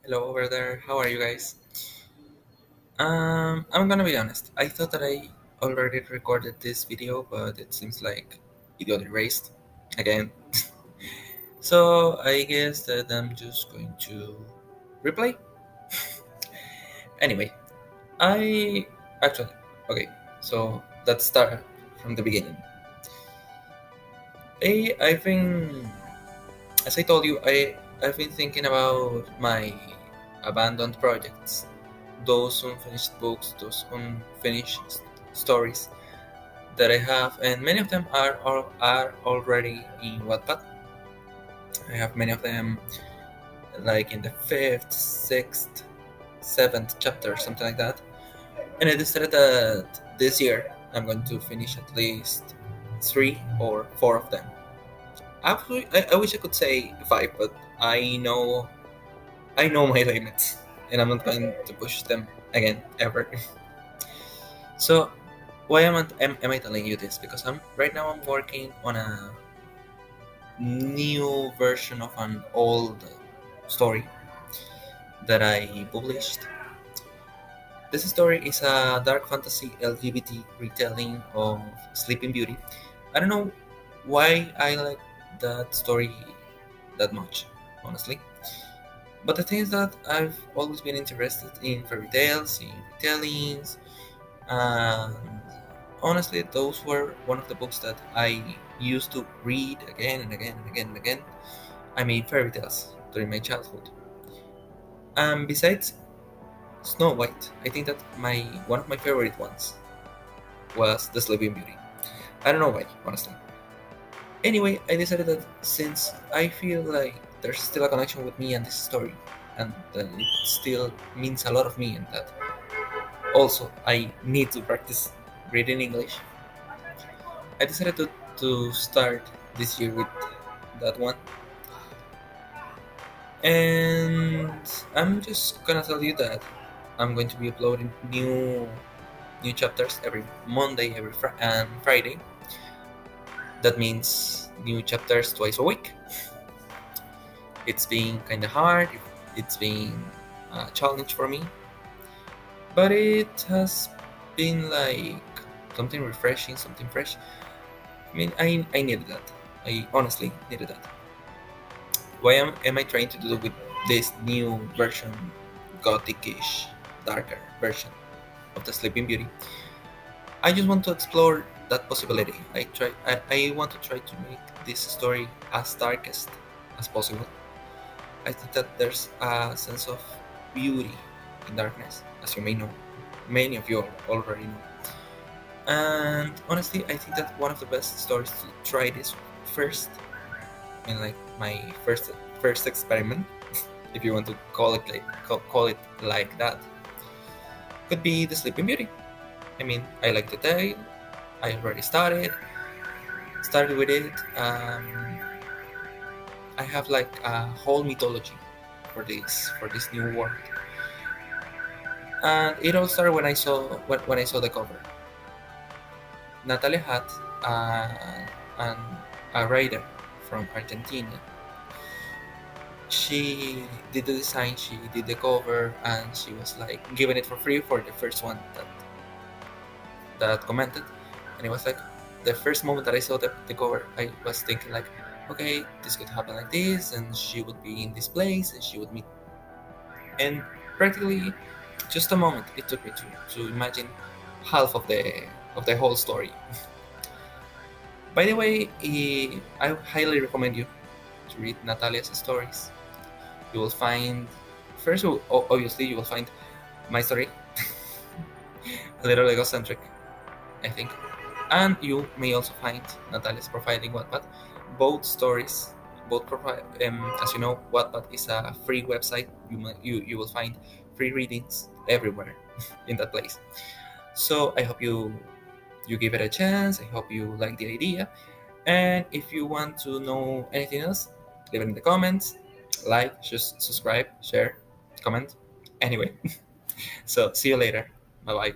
Hello over there. How are you guys? I'm gonna be honest. I thought that I already recorded this video, but it seems like it got erased again. So I guess that I'm just going to replay. Anyway, I actually okay. So let's start from the beginning. I've been, as I told you, I've been thinking about my abandoned projects, those unfinished books, those unfinished stories that I have, and many of them are already in Wattpad. I have many of them, like in the fifth, sixth, seventh chapter, something like that. And I decided that this year I'm going to finish at least 3 or 4 of them. Actually, I wish I could say 5, but I know my limits, and I'm not going to push them again ever. So why am I telling you this? Because right now I'm working on a new version of an old story that I published. This story is a dark fantasy LGBT retelling of Sleeping Beauty. I don't know why I like that story that much, honestly. But the thing is that I've always been interested in fairy tales, in retellings, and honestly, those were one of the books that I used to read again and again and again and again. I mean, fairy tales during my childhood. And besides Snow White, I think that my one of my favorite ones was The Sleeping Beauty. I don't know why, honestly. Anyway, I decided that since I feel like there's still a connection with me and this story, and that it still means a lot of me, and that also I need to practice reading English, I decided to start this year with that one. And I'm just gonna tell you that I'm going to be uploading new chapters every Monday, and Friday. That means new chapters twice a week. It's been kind of hard. It's been a challenge for me, but it has been like something refreshing, something fresh. I mean, I needed that. I honestly needed that. Why am I trying to do with this new version, gothic-ish, darker version of the Sleeping Beauty? I just want to explore that possibility. I want to try to make this story as darkest as possible. I think that there's a sense of beauty in darkness, as you may know. Many of you already know. And honestly, I think that one of the best stories to try this first, and like my first experiment, if you want to call it like that, could be The Sleeping Beauty. I mean, I like the tale. I already started with it. I have like a whole mythology for this new world, and it all started when I saw the cover. Natalia had an, a writer from Argentina. She did the design, she did the cover, and she was like giving it for free for the first one that commented. And it was like the first moment that I saw the cover, I was thinking like, okay, this could happen like this, and she would be in this place, and she would meet. And practically, just a moment it took me to imagine half of the whole story. By the way, I highly recommend you to read Natalia's stories. You will find, first, obviously, you will find my story a little egocentric, I think. And you may also find Natalia's profile in Wattpad. Both stories, both profile. As you know, Wattpad is a free website. You will find free readings everywhere in that place. So I hope you give it a chance. I hope you like the idea. And if you want to know anything else, leave it in the comments. Like, just subscribe, share, comment. Anyway, so see you later. Bye bye.